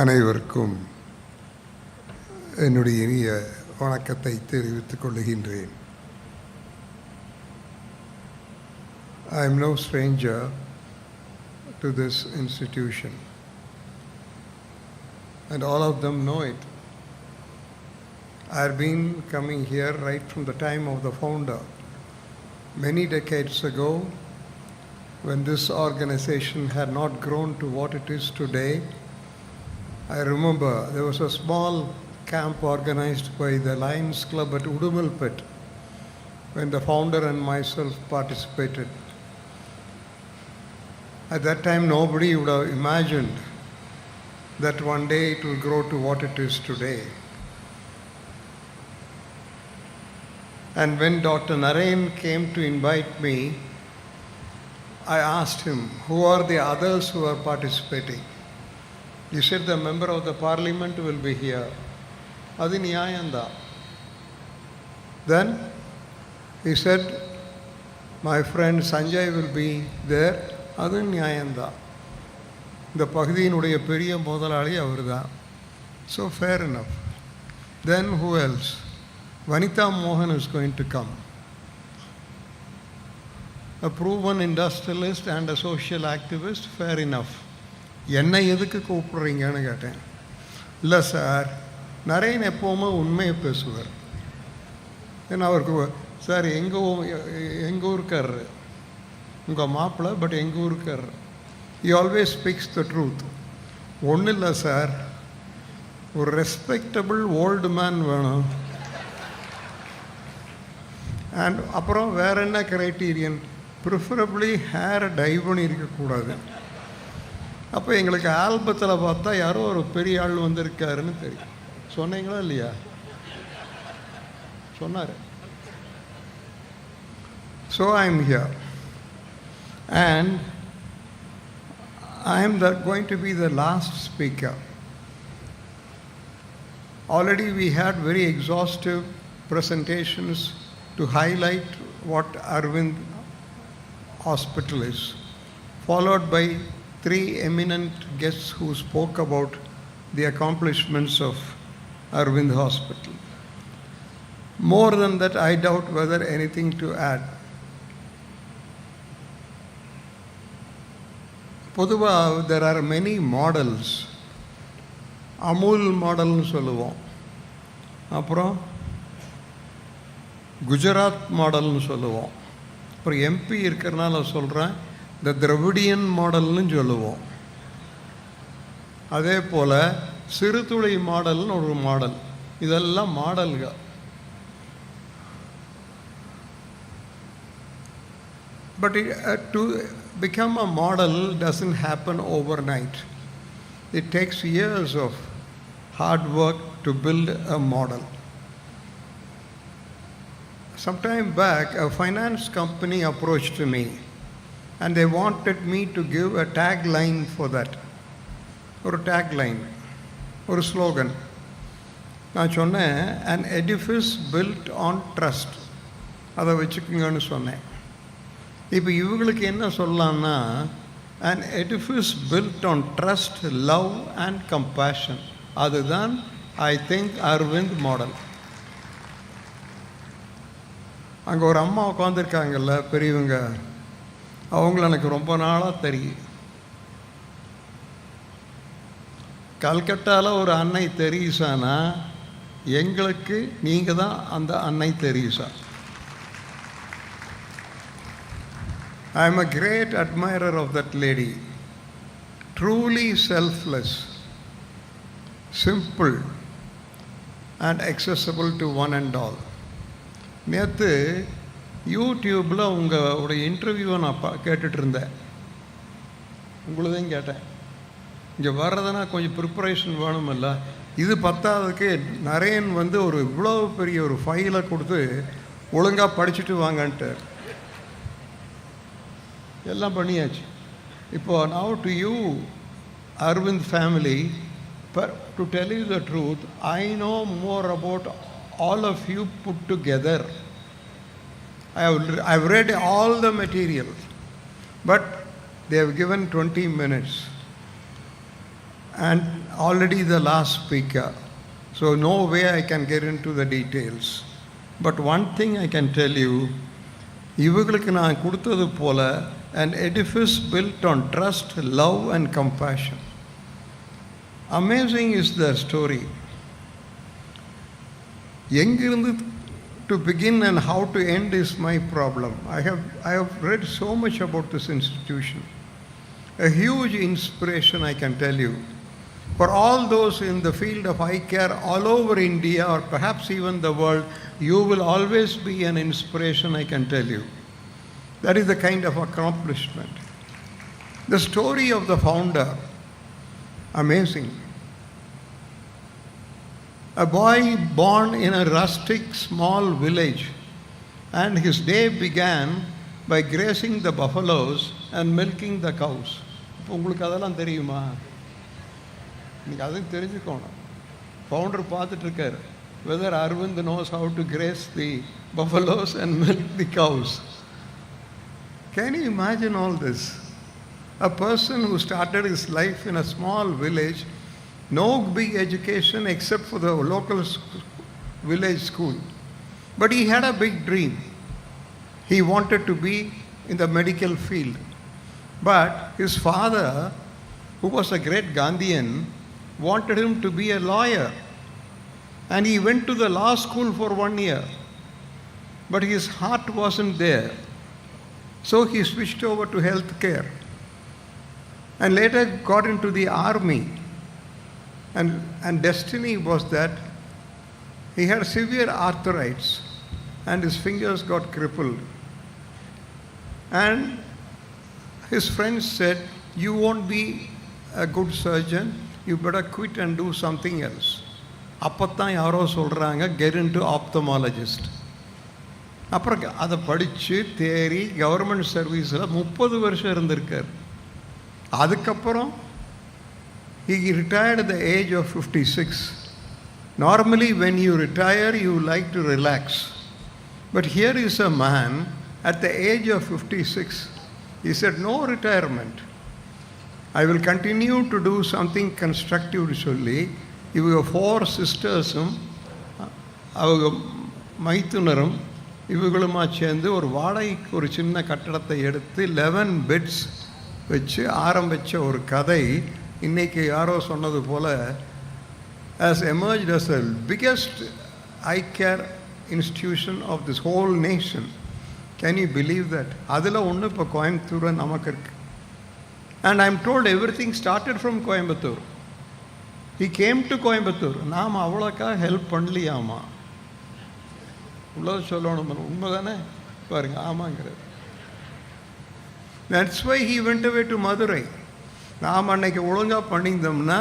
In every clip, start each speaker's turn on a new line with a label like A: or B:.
A: அனைவருக்கும் என்னுடைய இனிய வணக்கத்தை தெரிவித்துக் கொள்கின்றேன். I am no stranger to this institution and all of them know it. I have been coming here right from the time of the founder. Many decades ago, when this organization had not grown to what it is today, I remember there was a small camp organized by the Lions Club at Udumalpet when the founder and myself participated. At that time, nobody would have imagined that one day it will grow to what it is today. And when Dr. Narayan came to invite me, I asked him, who are the others who are participating? He said the member of the parliament will be here. Adi niyayanda. Then he said, my friend Sanjay will be there. Adi niyayanda. இந்த பகுதியினுடைய பெரிய முதலாளி அவர்தான். So fair enough. Then who else? Vanitha Mohan is going to come. A proven industrialist and a social activist, fair enough. என்னை எதுக்கு கூப்பிட்றீங்கன்னு கேட்டேன். இல்லை sir, Naren எப்போவுமே உண்மையை பேசுவார். ஏன்னா அவருக்கு சார் எங்கள் ஊருக்காரரு, உங்கள் மாப்பிள்ளை, பட் எங்கள் ஊருக்காரரு. He always speaks the truth. ஒன்றும் இல்லை சார், ஒரு ரெஸ்பெக்டபிள் ஓல்டு மேன் வேணும். அண்ட் அப்புறம் வேற என்ன கிரைட்டீரியன்? ப்ரிஃபரபிளி ஹேரை டை பண்ணி இருக்கக்கூடாது. அப்போ எங்களுக்கு ஆல்பத்தில் பார்த்தா யாரோ ஒரு பெரிய ஆள் வந்திருக்காருன்னு தெரியும். சொன்னீங்களா இல்லையா? சொன்னார். So I am here and I am going to be the last speaker. Already we had very exhaustive presentations to highlight what Arvind Hospital is, followed by 3 eminent guests who spoke about the accomplishments of Arvind Hospital. More than that, I doubt whether anything to add. பொதுவாக there are many models. Amul மாடல்னு சொல்லுவோம், அப்புறம் குஜராத் மாடல்னு சொல்லுவோம், அப்புறம் MP இருக்கிறனால சொல்கிறேன் இந்த திராவிடியன் மாடல்னு சொல்லுவோம். அதே போல் சிறுதுளை மாடல்னு ஒரு மாடல். இதெல்லாம் மாடல்கள். But to become a model doesn't happen overnight. It takes years of hard work to build a model. Some time back, a finance company approached me and they wanted me to give a tagline for that. Or a tagline, or a slogan. நான் சொன்னேன், an edifice built on trust. அதை வச்சுக்கோங்கன்னு சொன்னேன். இப்போ இவங்களுக்கு என்ன சொல்லலாம்னா, an edifice built on trust, love and compassion. அதுதான் I think Aravind model. அங்கே ஒரு அம்மா உட்காந்துருக்காங்கல்ல பெரியவங்க, அவங்கள எனக்கு ரொம்ப நாளாக தெரியும். கல்கட்டாவில் ஒரு அன்னை தெரீசானா, எங்களுக்கு நீங்கள் தான் அந்த அன்னை Theresa. I am a great admirer of that lady. Truly selfless, simple and accessible to one and all. நேற்று யூடியூப்பில் உங்களுடைய இன்டர்வியூவை நான் கேட்டுட்டு இருந்தேன். உங்களுதையும் கேட்டேன். இங்கே வர்றதுனா கொஞ்சம் ப்ரிப்பரேஷன் வேணுமில்ல. இது பத்தாவதுக்கு நரேன் ஒரு இவ்வளோ பெரிய ஒரு ஃபைலை கொடுத்து ஒழுங்காக படிச்சுட்டு வாங்கன்ட்டு எல்லாம் பண்ணியாச்சு. இப்போ now to you Arvind family, to tell you the truth, I know more about all of you put together. I've read all the material, but they have given 20 minutes and already the last speaker, so no way I can get into the details. But one thing I can tell you, இவங்களுக்கு நான் கொடுத்தது போல an edifice built on trust, love and compassion. Amazing is the story. எங்கிருந்து to begin and how to end is my problem. I have read so much about this institution. A huge inspiration, I can tell you. For all those in the field of eye care all over India or perhaps even the world, you will always be an inspiration, I can tell you. That is the kind of accomplishment. The story of the founder, amazing. A boy born in a rustic small village, and his day began by grazing the buffaloes and milking the cows. உங்களுக்கு அதெல்லாம் தெரியுமா? நீங்கள் அதுக்கு தெரிஞ்சுக்கணும். Founder பார்த்துட்டு இருக்கார், whether Arvind knows how to graze the buffaloes and milk the cows. Can you imagine all this? A person who started his life in a small village, no big education except for the local village school. But he had a big dream. He wanted to be in the medical field. But his father, who was a great Gandhian, wanted him to be a lawyer. And he went to the law school for 1 year. But his heart wasn't there. So he switched over to healthcare. And later got into the army. And destiny was that he had severe arthritis and his fingers got crippled. And his friends said, you won't be a good surgeon, you better quit and do something else. அப்பத்தான் யாரோ சொல்கிறாங்க, get into ophthalmologist. அப்புறம் அதை படித்து தேறி government சர்வீஸில் 30 வருஷம் இருந்திருக்கார். அதுக்கப்புறம் he retired at the age of 56. Normally when you retire, you like to relax. But here is a man at the age of 56. He said, no retirement. I will continue to do something constructive சொல்லி இவங்க 4 சிஸ்டர்ஸும் அவங்க மைத்துனரும் இவங்களுமா சேர்ந்து ஒரு வாடகைக்கு ஒரு சின்ன கட்டடத்தை எடுத்து 11 பெட்ஸ் வச்சு ஆரம்பித்த ஒரு கதை இன்னைக்கு யாரோ சொன்னது போல has emerged as the biggest eye care institution of this whole nation. Can you believe that? அதில் ஒன்று இப்போ கோயம்புத்தூர் நமக்கு இருக்கு. And I'm told everything started from Coimbatore. He came to Coimbatore. நாம் அவ்வளோக்கா ஹெல்ப் பண்ணலையாமா? உள்ளது சொல்லணும், உண்மை தானே? பாருங்க, ஆமாங்கிறது. That's why he went away to Madurai. நாம் அன்னைக்கு ஒழுங்காக பண்ணியிருந்தோம்னா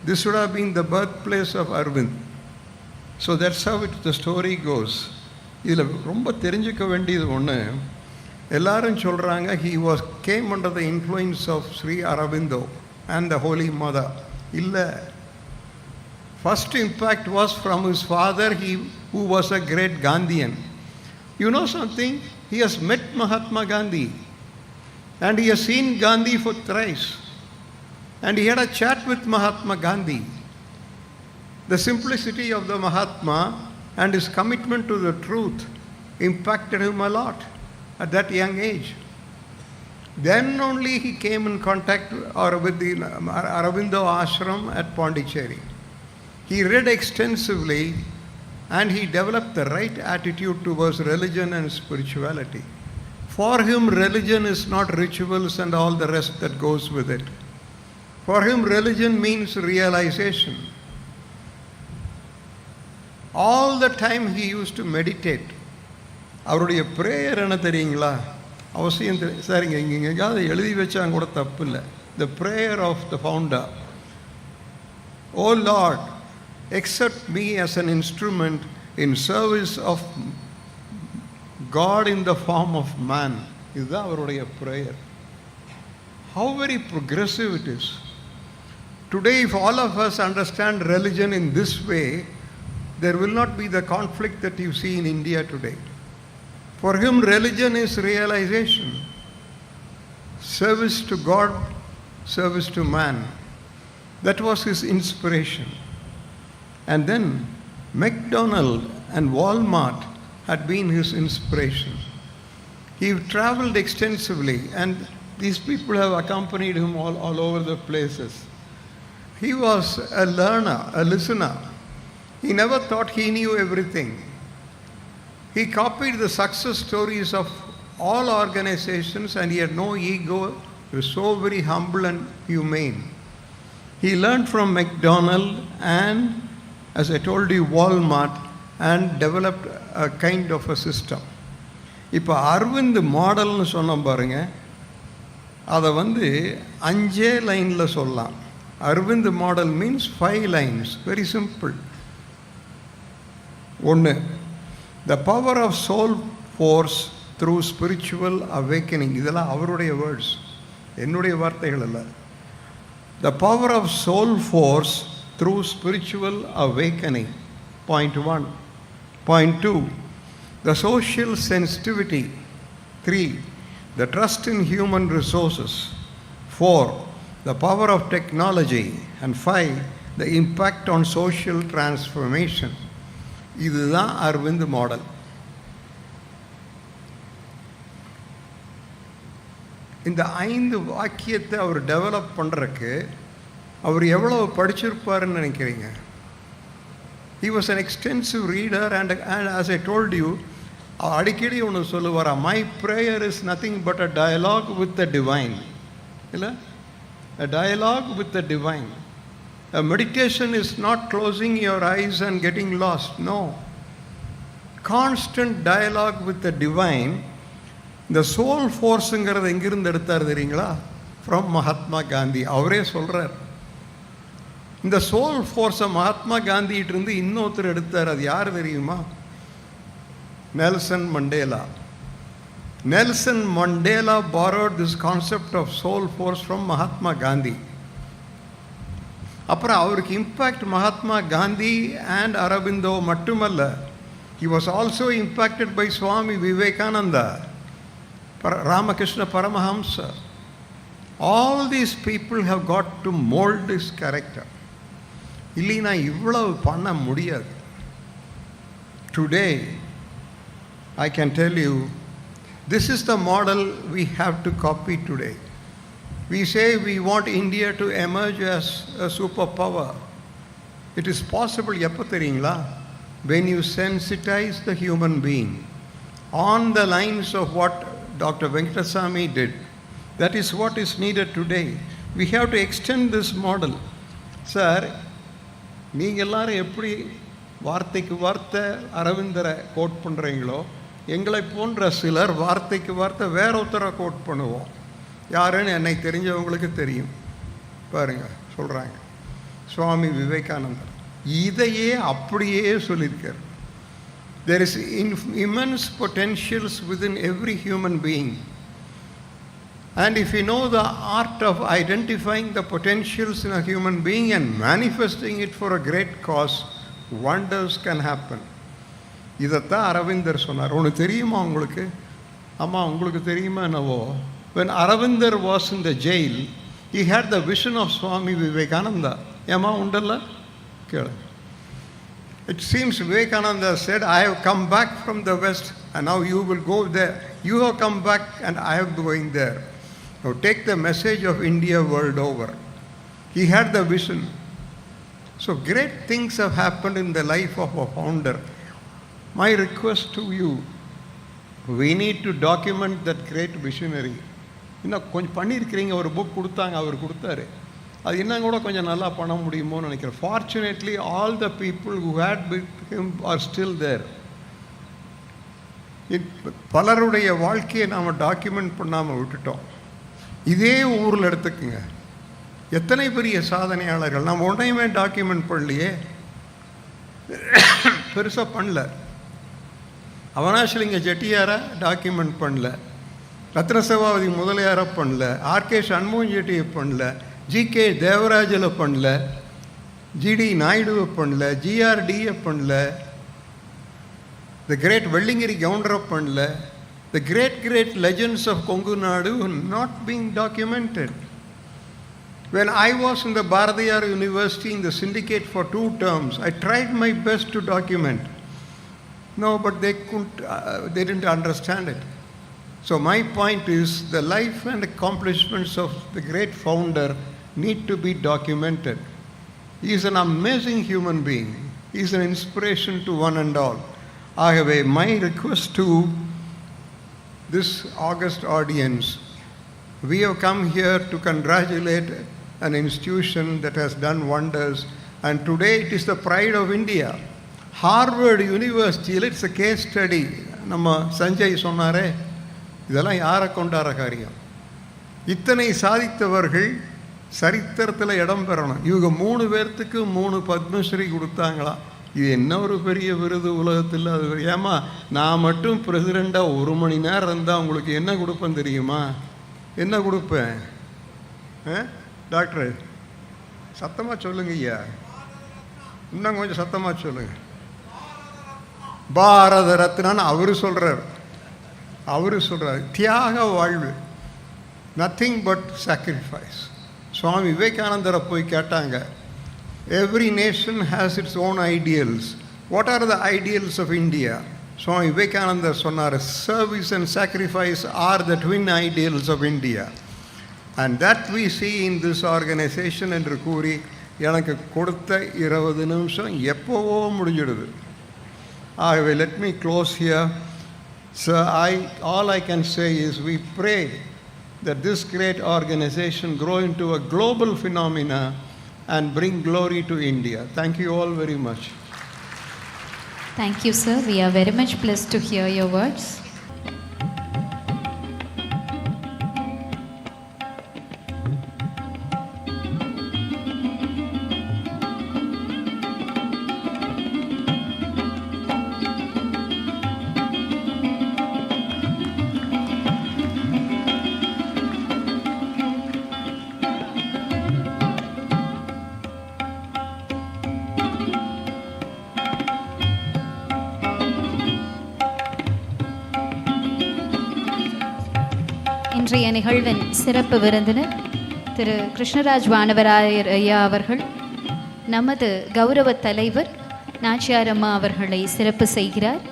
A: this would have been the birthplace of Arvind. So that's how the story goes. இதில் ரொம்ப தெரிஞ்சுக்க வேண்டியது ஒன்று, எல்லாரும் சொல்கிறாங்க he came under the influence of Sri Aurobindo and the Holy Mother. இல்லை, first impact was from his father, who was a great Gandhian. You know something? He has met Mahatma Gandhi and he has seen Gandhi for thrice. And he had a chat with Mahatma Gandhi. The simplicity of the Mahatma and his commitment to the truth impacted him a lot at that young age. Then only he came in contact with the Aurobindo Ashram at Pondicherry. He read extensively and he developed the right attitude towards religion and spirituality. For him, religion is not rituals and all the rest that goes with it. For him, religion means realization. All the time he used to meditate. அவருடைய prayer என்ன தெரியுங்களா? அவசியம் சரிங்க, இங்கே எங்கேயாவது எழுதி வச்சாங்க கூட தப்பு இல்லை. The prayer of the founder. Oh Lord, accept me as an instrument in service of God in the form of man. இதுதான் அவருடைய prayer. How very progressive it is. Today, if all of us understand religion in this way, there will not be the conflict that you see in India today. For him, religion is realization, service to God, service to man. That was his inspiration. And then McDonald and Walmart had been his inspiration. He traveled extensively, and these people have accompanied him all over the places. He was a learner, a listener. He never thought he knew everything. He copied the success stories of all organizations, and he had no ego. He was so very humble and humane. He learned from McDonald and, as I told you, Walmart, and developed a kind of a system. இப்போ அரவிந்த் மாடல்னு சொன்னோம் பாருங்க, அதை 5 லைனில் சொல்லலாம். Arvind model means 5 lines, very simple. 1, the power of soul force through spiritual awakening. இதெல்லாம் அவருடைய words, என்னுடைய வார்த்தைகள் அல்ல. The power of soul force through spiritual awakening. Point 1. Point 2, the social sensitivity. 3, the trust in human resources. 4, the power of technology. And 5, the impact on social transformation. இதுதான் Aravind model. இந்த 5 வாக்கியத்தை அவர் develop பண்ணுறக்கு அவர் எவ்வளவு படிச்சிருப்பாருன்னு நினைக்கிறீங்க? He was an extensive reader, and as I told you, அடிக்கடி ஒன்று சொல்லுவாரா, my prayer is nothing but a dialogue with the divine. இல்லை, a dialogue with the divine. A meditation is not closing your eyes and getting lost. No. Constant dialogue with the divine. இந்த soul ஃபோர்ஸுங்கிறத எங்கிருந்து எடுத்தார் தெரியுங்களா? From Mahatma Gandhi. அவரே சொல்கிறார். இந்த soul ஃபோர்ஸை மகாத்மா காந்திகிட்டிருந்து இன்னொருத்தர் எடுத்தார். அது யார் தெரியுமா? Nelson Mandela. Nelson Mandela borrowed this concept of soul force from Mahatma Gandhi. அப்புறம் அவருக்கு இம்பேக்ட் மகாத்மா காந்தி அண்ட் அரபிந்தோ மட்டுமல்ல, he was also impacted by Swami Vivekananda, Ramakrishna Paramahamsa. All these people have got to mold his character. இல்லைனா இவ்வளவு பண்ண முடியாது. Today, I can tell you, this is the model we have to copy today. We say we want India to emerge as a superpower. It is possible, எப்போ தெரியுங்களா? When you sensitize the human being on the lines of what Dr. Venkatasamy did. That is what is needed today. We have to extend this model. Sir, நீங்கள் எல்லாரும் எப்படி வார்த்தைக்கு வார்த்தை அரவிந்தரை code பண்ணுறீங்களோ, எங்களை போன்ற சிலர் வார்த்தைக்கு வார்த்தை வேற ஒருத்தரை கோட் பண்ணுவோம். யாருன்னு என்னை தெரிஞ்சவங்களுக்கு தெரியும். பாருங்க, சொல்கிறாங்க சுவாமி விவேகானந்தர் இதையே அப்படியே சொல்லியிருக்கார். There is immense potentials within every human being. And if you know the art of identifying the potentials in a human being and manifesting it for a great cause, wonders can happen. இதைத்தான் அரவிந்தர் சொன்னார். ஒன்று தெரியுமா உங்களுக்கு? ஆமாம், உங்களுக்கு தெரியுமா என்னவோ? When Aravinder was in the jail, he had the vision of Swami Vivekananda. ஏமா உண்டல்ல கேளு. It seems Vivekananda said, I have come back from the west and now you will go there. You have come back and I am going there. Now take the message of India world over. He had the vision. So great things have happened in the life of a founder. My request to you, we need to document that great visionary. இன்னும் கொஞ்சம் பண்ணியிருக்கிறீங்க, ஒரு book கொடுத்தாங்க, அவர் கொடுத்தாரு. அது இன்னும் கூட கொஞ்சம் நல்லா பண்ண முடியுமோன்னு நினைக்கிறேன். Fortunately all the people who had with him are still there. பலருடைய வாழ்க்கையை நாம் டாக்குமெண்ட் பண்ணாமல் விட்டுட்டோம். இதே ஊரில் எடுத்துக்குங்க, எத்தனை பெரிய சாதனையாளர்கள் நம்ம ஒன்றையுமே டாக்குமெண்ட் பண்ணலையே, பெருசாக பண்ணல. அவனாசிலிங்க செட்டியாரை டாக்குமெண்ட் பண்ணல, ரத்னசபாபதி முதலியாரை பண்ணல, ஆர்கே சண்முகம் செட்டியை பண்ணல, ஜிகே தேவராஜில் பண்ணல, ஜிடி நாயுடுவை பண்ணல, ஜிஆர்டியை பண்ணல, த கிரேட் வெள்ளிங்கிரி கவுண்டரை பண்ணல. The great legends of Kongu Nadu not being documented. When I was in the Bharatiyar University in the syndicate for 2 terms, I tried my best to document. No, but they didn't understand it. So my point is, the life and accomplishments of the great founder need to be documented. He is an amazing human being. He is an inspiration to one and all. Agave, my request to this august audience, we have come here to congratulate an institution that has done wonders, and today it is the pride of India. Harvard University, it's a case study. நம்ம சஞ்சய் சொன்னாரே, இதெல்லாம் யாரை கொண்டாட காரியம்? இத்தனை சாதித்தவர்கள் சரித்திரத்தில் இடம் பெறணும். இவங்க 3 பேர்த்துக்கு 3 பத்மஸ்ரீ கொடுத்தாங்களா? இது என்ன ஒரு பெரிய விருது உலகத்தில். அது ஏமா நான் மட்டும் பிரசிடெண்ட்டாக 1 மணி நேரம் இருந்தால் உங்களுக்கு என்ன கொடுப்பேன் தெரியுமா? என்ன கொடுப்பேன்? டாக்டர் சத்தமாக சொல்லுங்க ஐயா, இன்னும் கொஞ்சம் சத்தமாக சொல்லுங்க. பாரத ரத்னான்னு அவரு சொல்கிறார். தியாக வாழ்வு, நத்திங் பட் சாக்ரிஃபைஸ். சுவாமி விவேகானந்தரை போய் கேட்டாங்க, every nation has its own ideals, what are the ideals of India? Swami விவேகானந்தர் சொன்னார், service and sacrifice are the twin ideals of India, and that we see in this organization என்று கூறி எனக்கு கொடுத்த 20 நிமிஷம் எப்போவோ முடிஞ்சிடுது. ஆகவே let me close here. So all I can say is we pray that this great organization grow into a global phenomena and bring glory to India. Thank you all very much.
B: Thank you, sir. We are very much blessed to hear your words. இன்றைய நிகழ்வின் சிறப்பு விருந்தினர் திரு கிருஷ்ணராஜ் வானவராயர் ஐயா அவர்கள் நமது கௌரவ தலைவர் நாச்சியாரம்மா அவர்களை சிறப்பு செய்கிறார்.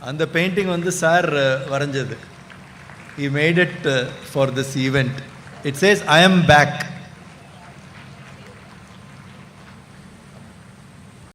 C: அந்த பெயிண்டிங் வந்து sir வரைஞ்சது. He made it for this event. It says, I am back.